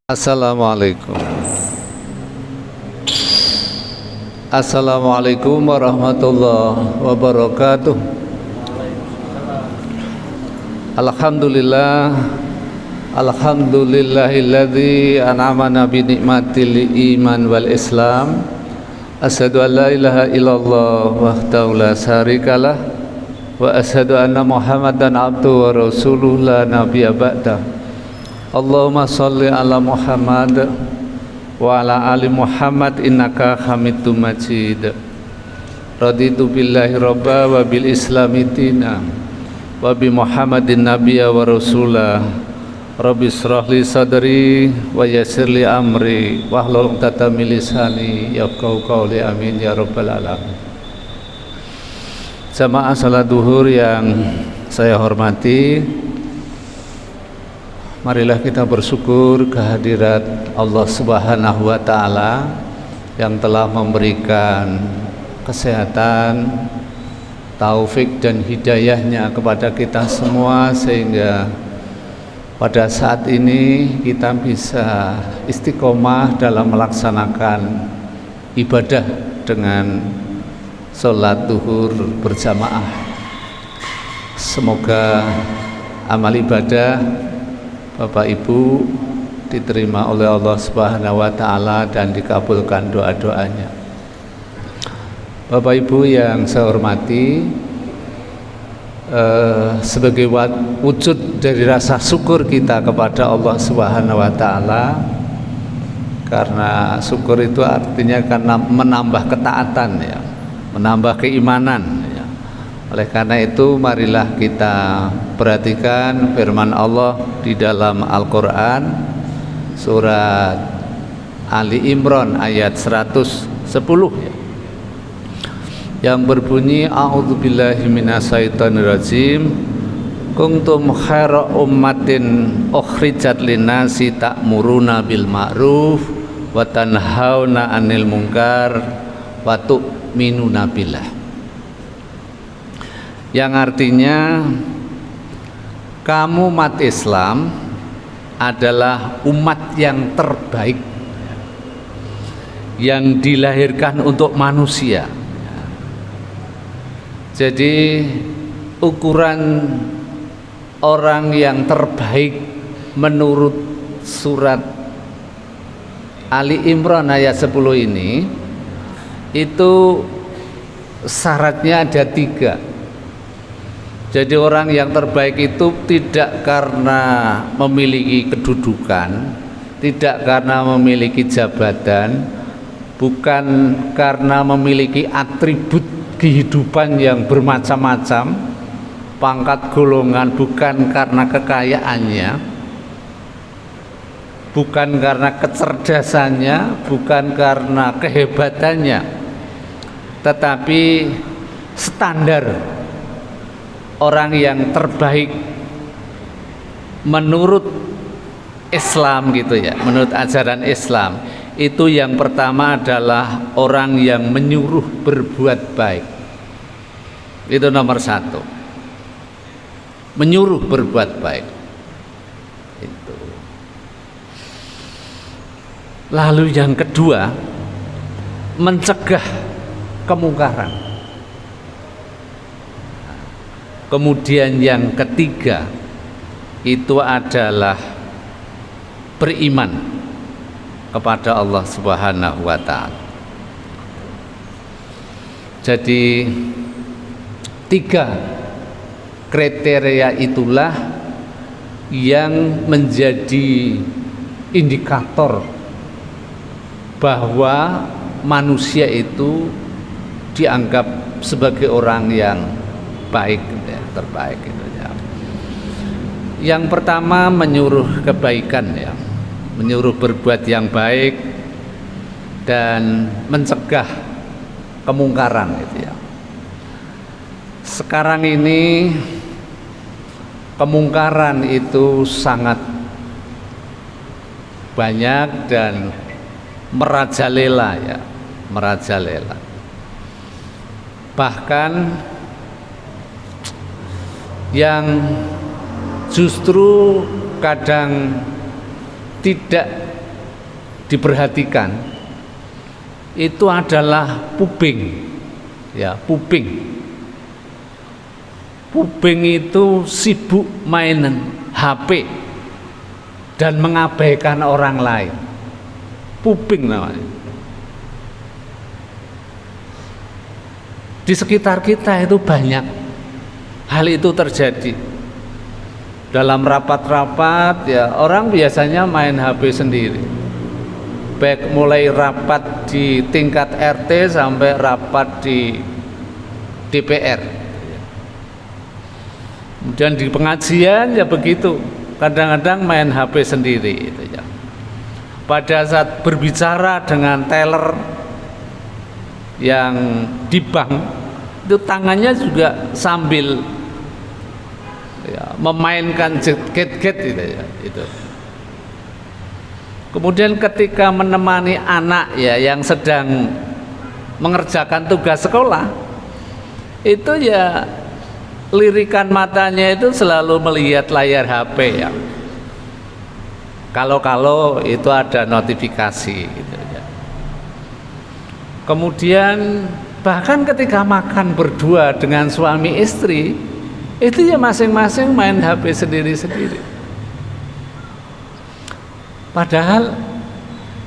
Assalamualaikum. Assalamualaikum warahmatullahi wabarakatuh. Alhamdulillah. Alhamdulillahilladzi an'amana bi ni'matil iman wal islam. Asyhadu an la ilaha illallah wahdahu la syarikalah wa asyhadu anna Muhammadan abduhu wa rasuluhu la nabiyya ba'da. Allahumma sholli ala Muhammad wa ala ali Muhammad innaka Hamidum Majid. Raditu billahi robba wa bil islami dina wa bi Muhammadin nabiyya wa rasulah. Rabbi shrah li sadri wa yassir li amri wahlul 'uqdatam min lisani yafqahu qawli, amin ya rabbal alamin. Jamaah salat duhur yang saya hormati, marilah kita bersyukur kehadirat Allah Subhanahu wa Ta'ala yang telah memberikan kesehatan, taufik dan hidayahnya kepada kita semua, sehingga pada saat ini kita bisa istiqomah dalam melaksanakan ibadah dengan sholat duhur berjamaah. Semoga amal ibadah Bapak Ibu diterima oleh Allah Subhanahu wa Ta'ala dan dikabulkan doa-doanya. Bapak Ibu yang saya hormati, sebagai wujud dari rasa syukur kita kepada Allah Subhanahu wa Ta'ala, karena syukur itu artinya karena menambah ketaatan, ya, menambah keimanan, ya. Oleh karena itu marilah kita perhatikan firman Allah di dalam Al-Quran surat Ali Imran ayat 110, ya, yang berbunyi a'udzubillahi minasyaitonirrajim, kuntum khaira ummatin ukhrijat linnasi ta'muruna bil ma'ruf wa tanhauna 'anil munkar wa tu'minuna billah. Yang artinya, kamu umat Islam adalah umat yang terbaik yang dilahirkan untuk manusia. Jadi ukuran orang yang terbaik menurut surat Ali Imran ayat 10 ini, itu syaratnya ada 3. Jadi orang yang terbaik itu tidak karena memiliki kedudukan, tidak karena memiliki jabatan, bukan karena memiliki atribut kehidupan yang bermacam-macam, pangkat golongan, bukan karena kekayaannya, bukan karena kecerdasannya, bukan karena kehebatannya, tetapi standar orang yang terbaik menurut Islam, gitu ya, menurut ajaran Islam itu yang pertama adalah orang yang menyuruh berbuat baik. Itu nomor 1, menyuruh berbuat baik itu. Lalu yang kedua, mencegah kemungkaran. Kemudian yang ketiga itu adalah beriman kepada Allah Subhanahu wa Ta'ala. Jadi 3 kriteria itulah yang menjadi indikator bahwa manusia itu dianggap sebagai orang yang baik, ya, terbaik, gitu, ya. Yang pertama, menyuruh kebaikan, ya, menyuruh berbuat yang baik dan mencegah kemungkaran, gitu, ya. Sekarang ini kemungkaran itu sangat banyak dan merajalela, ya, merajalela. Bahkan yang justru kadang tidak diperhatikan itu adalah puping. Ya, puping. Puping itu sibuk main HP dan mengabaikan orang lain. Puping namanya. Di sekitar kita itu banyak hal itu terjadi. Dalam rapat-rapat ya orang biasanya main HP sendiri. Baik mulai rapat di tingkat RT sampai rapat di DPR. Kemudian di pengajian ya begitu, kadang-kadang main HP sendiri itu ya. Pada saat berbicara dengan teller yang di bank itu tangannya juga sambil ya, memainkan gadget itu ya itu. Kemudian ketika menemani anak ya yang sedang mengerjakan tugas sekolah itu ya lirikan matanya itu selalu melihat layar HP ya. Kalau itu ada notifikasi gitu ya. Kemudian bahkan ketika makan berdua dengan suami istri itu ya masing-masing main HP sendiri-sendiri. Padahal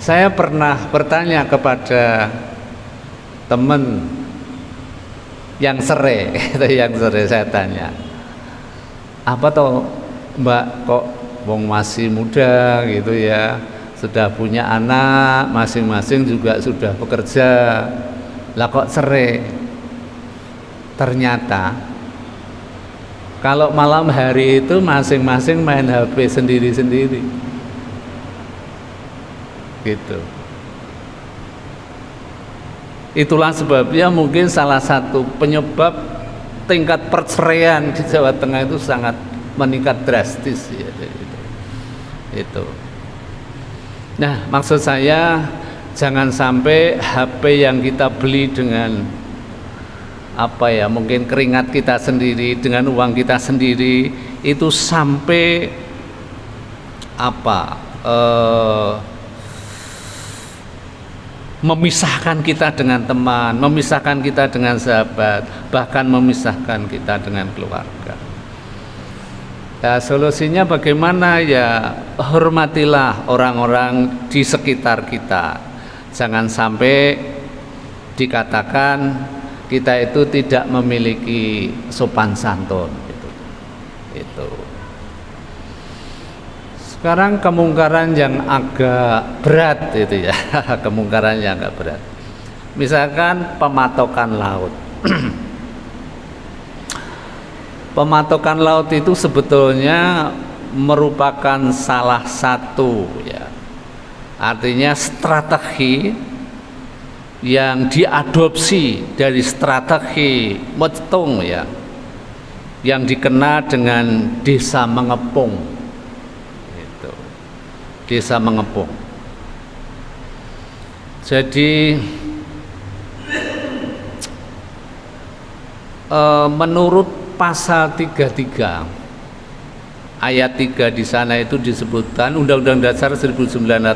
saya pernah bertanya kepada teman yang sere, saya tanya, apa toh Mbak kok wong masih muda gitu ya, sudah punya anak, masing-masing juga sudah bekerja, lah kok sere? Ternyata kalau malam hari itu masing-masing main HP sendiri-sendiri. Gitu. Itulah sebabnya mungkin salah satu penyebab tingkat perceraian di Jawa Tengah itu sangat meningkat drastis ya, itu. Nah, maksud saya jangan sampai HP yang kita beli dengan apa ya, mungkin keringat kita sendiri, dengan uang kita sendiri itu sampai apa? Memisahkan kita dengan teman, memisahkan kita dengan sahabat, bahkan memisahkan kita dengan keluarga. Ya, solusinya bagaimana ya? Hormatilah orang-orang di sekitar kita. Jangan sampai dikatakan kita itu tidak memiliki sopan santun. Itu. Sekarang kemungkaran yang agak berat itu ya, kemungkaran yang agak berat. Misalkan pematokan laut. Pematokan laut itu sebetulnya merupakan salah satu ya, artinya strategi yang diadopsi dari strategi Metung ya, yang dikenal dengan desa mengepung. Desa mengepung. Jadi menurut pasal 33 ayat 3 di sana itu disebutkan Undang-Undang Dasar 1945,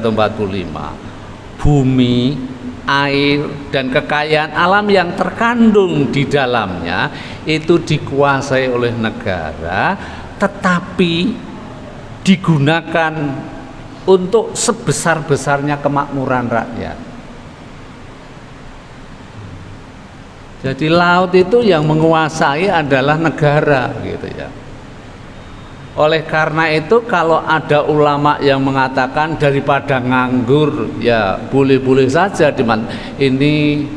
bumi, air dan kekayaan alam yang terkandung di dalamnya itu dikuasai oleh negara, tetapi digunakan untuk sebesar-besarnya kemakmuran rakyat. Jadi laut itu yang menguasai adalah negara gitu ya. Oleh karena itu kalau ada ulama yang mengatakan daripada nganggur ya boleh-boleh saja, ini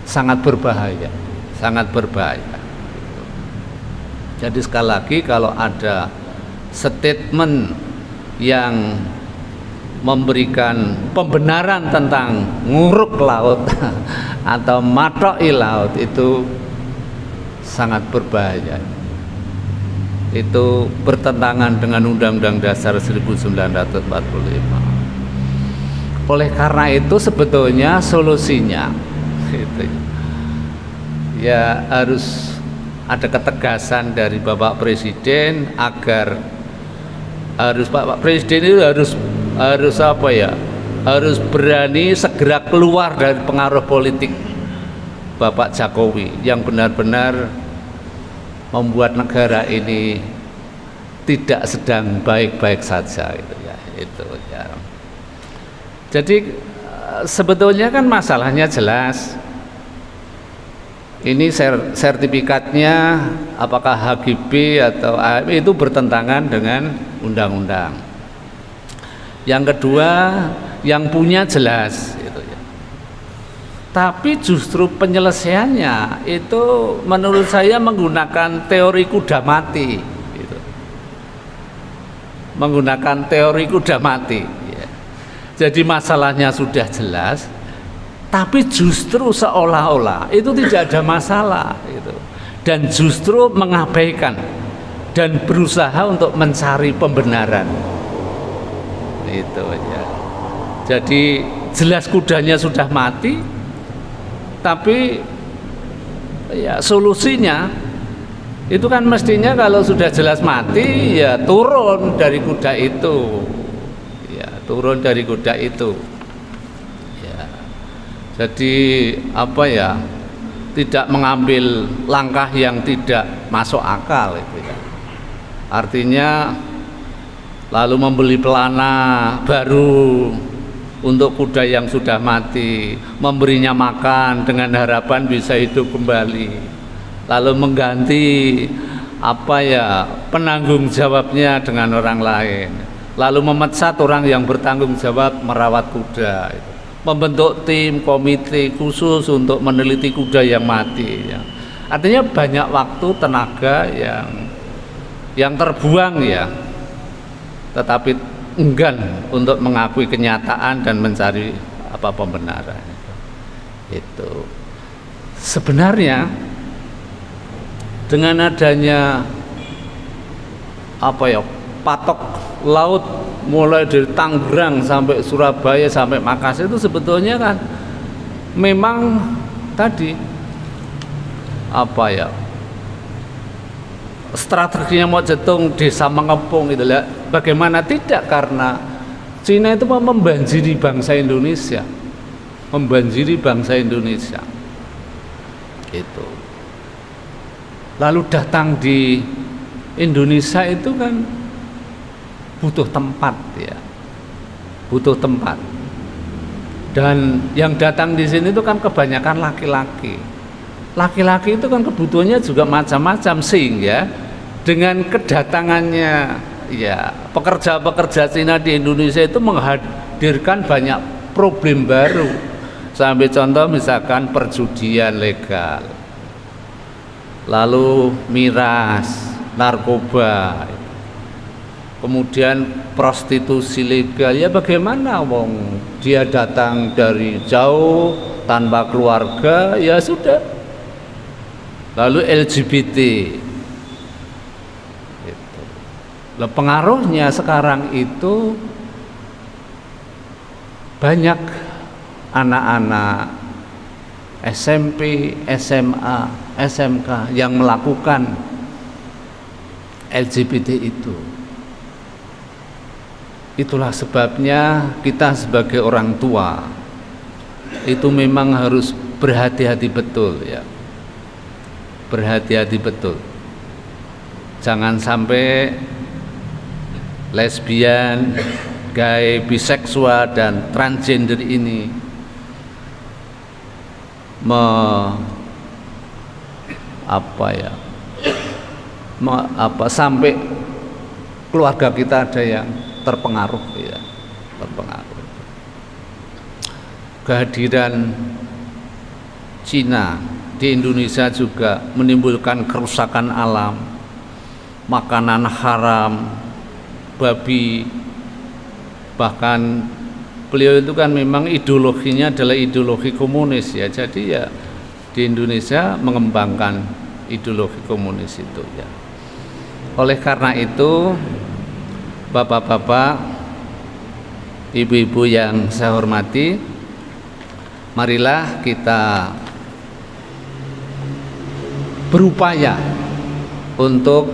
sangat berbahaya, sangat berbahaya. Jadi sekali lagi kalau ada statement yang memberikan pembenaran tentang nguruk laut atau matoi laut itu sangat berbahaya. Itu bertentangan dengan Undang-Undang Dasar 1945. Oleh karena itu sebetulnya solusinya gitu, ya harus ada ketegasan dari Bapak Presiden agar Bapak Presiden itu harus harus apa ya, harus berani segera keluar dari pengaruh politik Bapak Jokowi yang benar-benar membuat negara ini tidak sedang baik-baik saja itu ya, itu ya. Jadi sebetulnya kan masalahnya jelas. Ini sertifikatnya apakah HGB atau AM itu bertentangan dengan undang-undang. Yang kedua, yang punya jelas gitu ya. Tapi justru penyelesaiannya itu menurut saya menggunakan teori kuda mati gitu. Menggunakan teori kuda mati ya. Jadi masalahnya sudah jelas, tapi justru seolah-olah itu tidak ada masalah gitu. Dan justru mengabaikan dan berusaha untuk mencari pembenaran itu ya. Jadi jelas kudanya sudah mati, tapi ya solusinya itu kan mestinya kalau sudah jelas mati ya turun dari kuda itu ya, turun dari kuda itu. Jadi apa ya, tidak mengambil langkah yang tidak masuk akal itu ya. Artinya lalu membeli pelana baru untuk kuda yang sudah mati, memberinya makan dengan harapan bisa hidup kembali, lalu mengganti apa ya, penanggung jawabnya dengan orang lain, lalu memecat orang yang bertanggung jawab merawat kuda itu. Membentuk tim komite khusus untuk meneliti kuda yang mati ya. Artinya banyak waktu tenaga yang terbuang ya, tetapi enggan untuk mengakui kenyataan dan mencari apa pembenaran itu. Sebenarnya dengan adanya apa ya, patok laut mulai dari Tangerang sampai Surabaya sampai Makassar itu sebetulnya kan memang tadi apa ya, strateginya mau jetung desa mengepung itu lah. Bagaimana tidak, karena Cina itu mau membanjiri bangsa Indonesia, membanjiri bangsa Indonesia itu. Lalu datang di Indonesia itu kan butuh tempat ya, butuh tempat. Dan yang datang di sini itu kan kebanyakan laki-laki. Laki-laki itu kan kebutuhannya juga macam-macam, sehingga dengan kedatangannya ya pekerja-pekerja Cina di Indonesia itu menghadirkan banyak problem baru. Sampai contoh misalkan perjudian legal, lalu miras, narkoba, kemudian prostitusi legal. Ya bagaimana wong dia datang dari jauh tanpa keluarga, ya sudah. Lalu LGBT itu. Nah, pengaruhnya sekarang itu banyak anak-anak SMP, SMA, SMK yang melakukan LGBT itu. Itulah sebabnya kita sebagai orang tua itu memang harus berhati-hati betul ya. Berhati-hati betul. Jangan sampai lesbian, gay, biseksual dan transgender ini sampai keluarga kita ada yang terpengaruh ya, terpengaruh. Kehadiran Cina di Indonesia juga menimbulkan kerusakan alam, makanan haram, babi. Bahkan beliau itu kan memang ideologinya adalah ideologi komunis ya. Jadi ya di Indonesia mengembangkan ideologi komunis itu ya. Oleh karena itu, bapak-bapak, ibu-ibu yang saya hormati, marilah kita berupaya untuk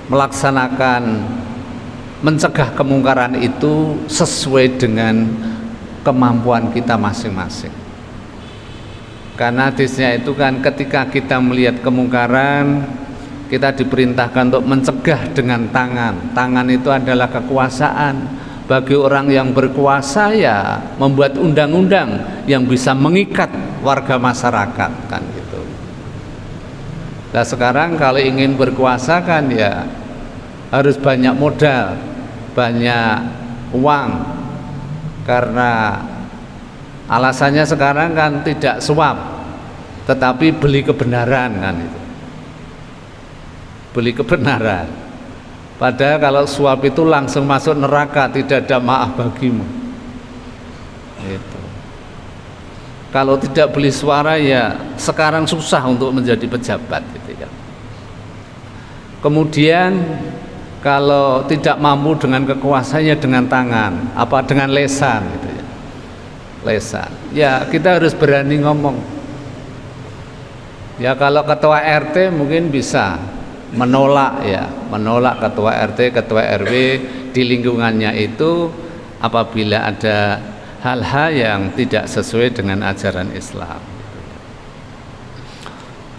melaksanakan mencegah kemungkaran itu sesuai dengan kemampuan kita masing-masing. Karena hadisnya itu kan ketika kita melihat kemungkaran, kita diperintahkan untuk mencegah dengan tangan. Tangan itu adalah kekuasaan. Bagi orang yang berkuasa ya membuat undang-undang yang bisa mengikat warga masyarakat kan gitu. Nah sekarang kalau ingin berkuasa kan ya harus banyak modal, banyak uang, karena alasannya sekarang kan tidak suap tetapi beli kebenaran kan itu. Beli kebenaran. Padahal kalau suap itu langsung masuk neraka, tidak ada maaf bagimu. Itu. Kalau tidak beli suara ya sekarang susah untuk menjadi pejabat gitu ya. Kemudian kalau tidak mampu dengan kekuasaannya dengan tangan, apa dengan lesan gitu ya. Lesan. Ya kita harus berani ngomong. Ya kalau ketua RT mungkin bisa menolak ya, menolak ketua RT, ketua RW di lingkungannya itu apabila ada hal-hal yang tidak sesuai dengan ajaran Islam.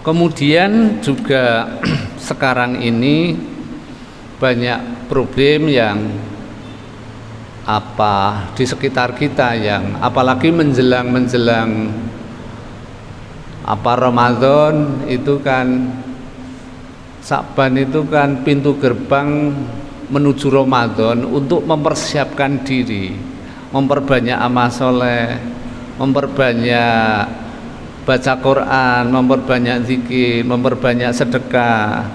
Kemudian juga sekarang ini banyak problem yang di sekitar kita yang apalagi menjelang Ramadan itu kan, Sa'ban itu kan pintu gerbang menuju Ramadan untuk mempersiapkan diri, memperbanyak amal soleh, memperbanyak baca Quran, memperbanyak zikir, memperbanyak sedekah,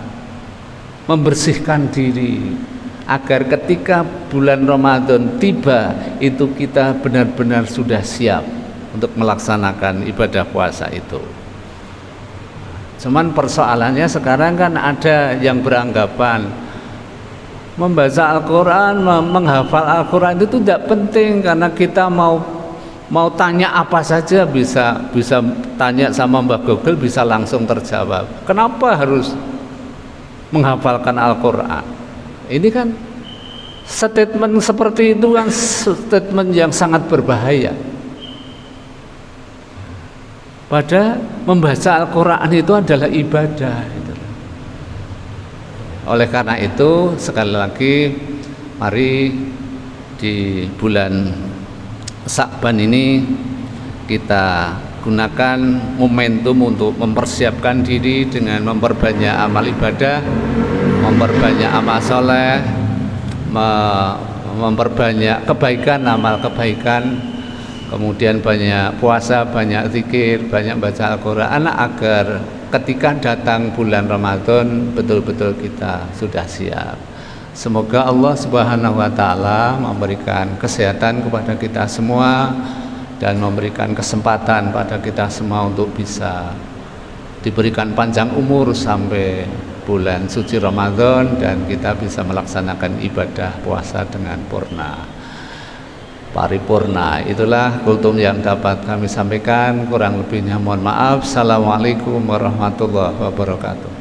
membersihkan diri agar ketika bulan Ramadan tiba itu kita benar-benar sudah siap untuk melaksanakan ibadah puasa itu. Cuman persoalannya sekarang kan ada yang beranggapan membaca Al-Quran, menghafal Al-Quran itu tidak penting karena kita mau tanya apa saja bisa tanya sama Mbah Google bisa langsung terjawab. Kenapa harus menghafalkan Al-Quran? Ini kan statement seperti itu kan statement yang sangat berbahaya. Pada membaca Al-Quran itu adalah ibadah. Oleh karena itu sekali lagi mari di bulan Sa'ban ini kita gunakan momentum untuk mempersiapkan diri dengan memperbanyak amal ibadah, memperbanyak amal soleh, memperbanyak kebaikan, amal kebaikan. Kemudian banyak puasa, banyak zikir, banyak baca Al-Quran agar ketika datang bulan Ramadan betul-betul kita sudah siap. Semoga Allah Subhanahu wa Ta'ala memberikan kesehatan kepada kita semua dan memberikan kesempatan pada kita semua untuk bisa diberikan panjang umur sampai bulan suci Ramadan dan kita bisa melaksanakan ibadah puasa dengan paripurna. Itulah kultum yang dapat kami sampaikan, kurang lebihnya mohon maaf. Assalamualaikum warahmatullahi wabarakatuh.